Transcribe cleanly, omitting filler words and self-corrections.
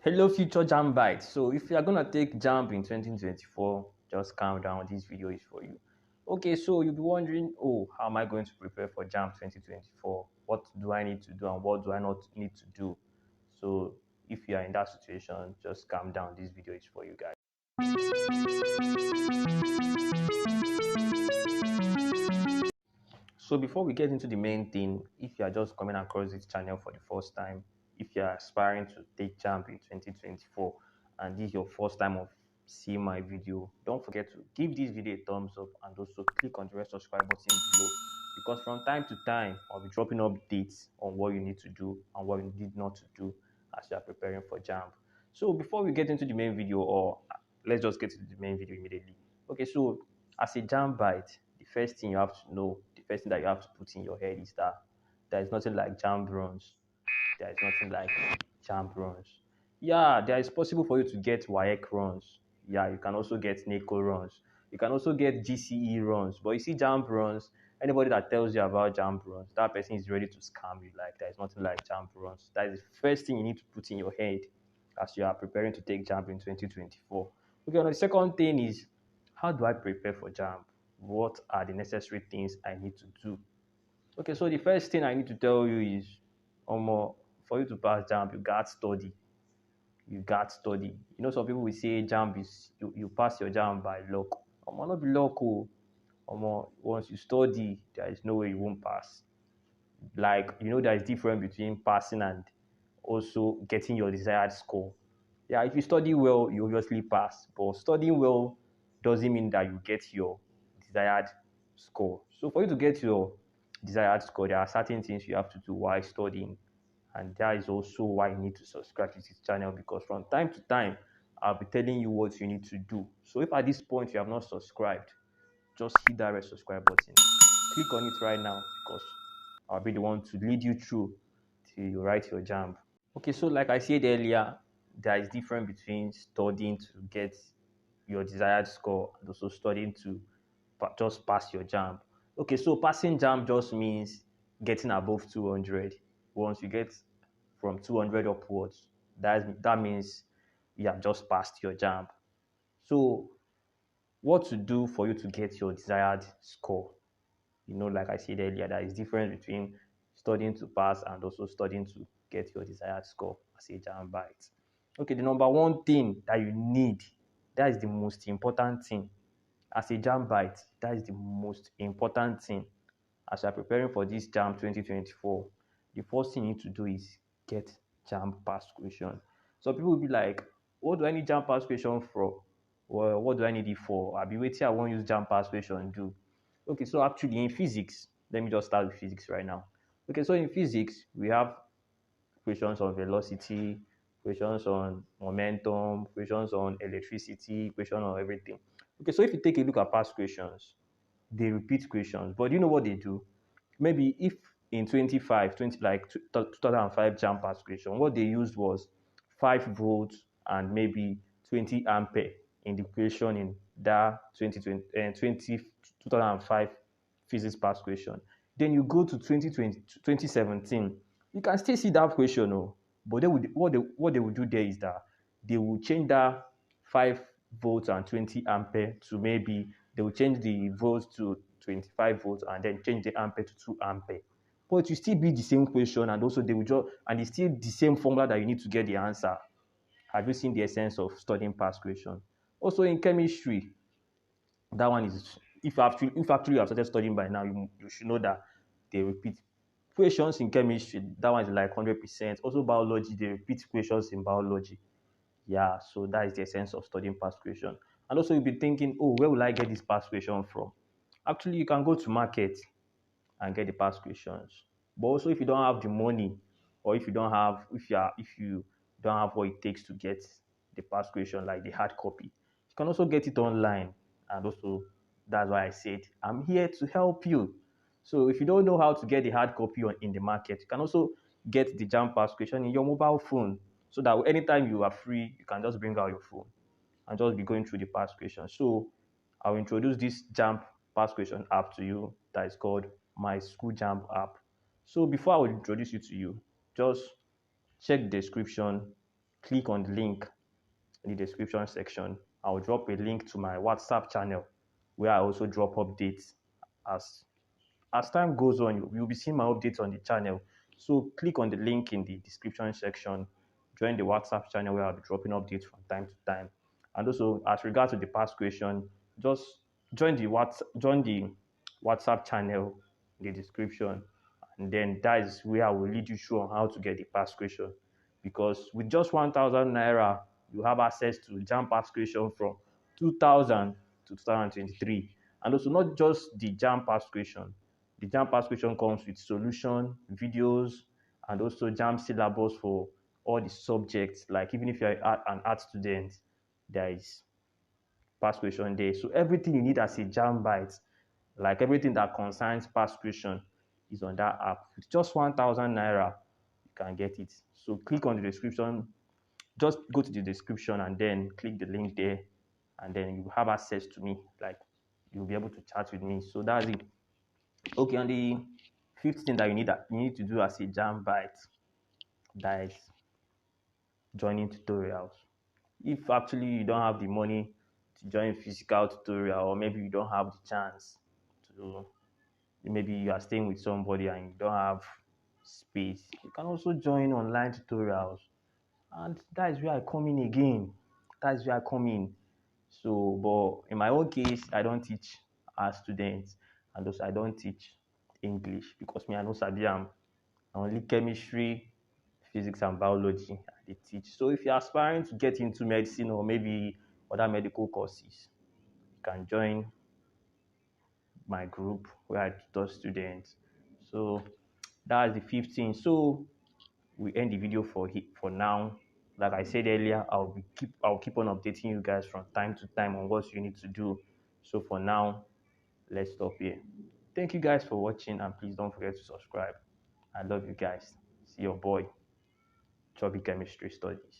Hello, future Jambites. So, if you are gonna take Jamb in 2024, just calm down. This video is for you. Okay, so you'll be wondering, oh, how am I going to prepare for Jamb 2024? What do I need to do and what do I not need to do? So, if you are in that situation, just calm down. This video is for you guys. So before we get into the main thing, if you are just coming across this channel for the first time, if you are aspiring to take Jamb in 2024, and this is your first time of seeing my video, don't forget to give this video a thumbs up and also click on the red subscribe button below, because from time to time I'll be dropping updates on what you need to do and what you need not to do as you are preparing for Jamb. So before we get into the main video, or let's just get to the main video immediately. Okay, so as a Jambite, the first thing you have to know, the first thing that you have to put in your head is that there is nothing like Jamb runs. There is nothing like Jamb runs. Yeah, there is possible for you to get WAEC runs. Yeah, you can also get NACO runs. You can also get GCE runs. But you see Jamb runs, anybody that tells you about Jamb runs, that person is ready to scam you. Like, there is nothing like Jamb runs. That is the first thing you need to put in your head as you are preparing to take Jamb in 2024. Okay, now the second thing is, how do I prepare for Jamb? What are the necessary things I need to do? Okay, so the first thing I need to tell you is, for you to pass Jamb, you got study. You got study. You know, some people will say Jamb is you pass your Jamb by luck. Not be luck. Once you study, there is no way you won't pass. Like, there is difference between passing and also getting your desired score. Yeah, if you study well, you obviously pass. But studying well doesn't mean that you get your desired score. So for you to get your desired score, there are certain things you have to do while studying. And that is also why you need to subscribe to this channel, because from time to time, I'll be telling you what you need to do. So if at this point you have not subscribed, just hit that red subscribe button. Click on it right now, because I'll be the one to lead you through till you write your Jamb. Okay, so like I said earlier, there is difference between studying to get your desired score and also studying to just pass your Jamb. Okay, so passing Jamb just means getting above 200. Once you get from 200 upwards, that means you have just passed your Jamb. So what to do for you to get your desired score? Like I said earlier, there is difference between studying to pass and also studying to get your desired score as a Jambite. Okay, the number one thing that you need, that is the most important thing. As a Jambite, that is the most important thing. As you are preparing for this Jamb 2024, the first thing you need to do is get Jamb pass question. So people will be like, what do I need Jamb pass question for? Well, what do I need it for? I'll be waiting, I won't use Jamb pass question do. Okay, so actually in physics, let me just start with physics right now. Okay, so in physics, we have questions on velocity, questions on momentum, questions on electricity, questions on everything. Okay, so if you take a look at past questions, they repeat questions. But do you know what they do? Maybe if in 20 like 2005 Jamb past question, what they used was 5 volts and maybe 20 ampere in the equation in that 2005 physics past question. Then you go to 2017, you can still see that question, oh, but what they would do there is that they will change that 5 volts and 20 ampere to, maybe they will change the volts to 25 volts and then change the ampere to 2 ampere. But it will still be the same question, and also they will just, and it's still the same formula that you need to get the answer. Have you seen the essence of studying past question? Also in chemistry, that one is, if actually you have started studying by now, you should know that they repeat questions in chemistry. That one is like 100%. Also biology, they repeat questions in biology. Yeah, so that is the essence of studying past question. And also you'll be thinking, oh, where will I get this past question from? Actually, you can go to market and get the past questions. But also, if you don't have the money, or if you don't have what it takes to get the past question, like the hard copy, you can also get it online. And also, that's why I said I'm here to help you. So if you don't know how to get the hard copy in the market, you can also get the Jamb past question in your mobile phone, so that anytime you are free, you can just bring out your phone and just be going through the past question. So I'll introduce this Jamb past question app to you that is called My School Jamb app. So before I will introduce it to you, just check the description click on the link in the description section. I'll drop a link to my WhatsApp channel where I also drop updates as time goes on. You'll be seeing my updates on the channel. So click on the link in the description section. Join the WhatsApp channel where I'll be dropping updates from time to time. And also, as regards to the past question, just join the WhatsApp channel in the description, and then that is where I will lead you through on how to get the past question. Because with just 1,000 naira, you have access to Jamb past question from 2000 to 2023, and also not just the Jamb past question. The Jamb past question comes with solution, videos, and also Jamb syllabus for all the subjects. Like even if you're an art student, there is past question there. So everything you need as a Jambite, like everything that concerns past question, is on that app. With just 1,000 naira, you can get it. So click on the description. Just go to the description and then click the link there, and then you have access to me. Like you'll be able to chat with me. So that's it. Okay, and the fifth thing that you need to do as a Jambite, that is joining tutorials. If actually you don't have the money to join physical tutorial, or maybe you don't have the chance to, maybe you are staying with somebody and you don't have space, you can also join online tutorials. And that is where I come in again. That is where I come in. So, but in my own case, I don't teach as students, and also I don't teach English because me I know sabi am. Only chemistry, physics, and biology I teach. So if you're aspiring to get into medicine or maybe other medical courses, you can join my group where I tutor students. So that's the 15. So we end the video for now. Like I said earlier, I'll keep on updating you guys from time to time on what you need to do. So for now, let's stop here. Thank you guys for watching, and please don't forget to subscribe. I love you guys. See your boy, Chubby Chemistry Studies.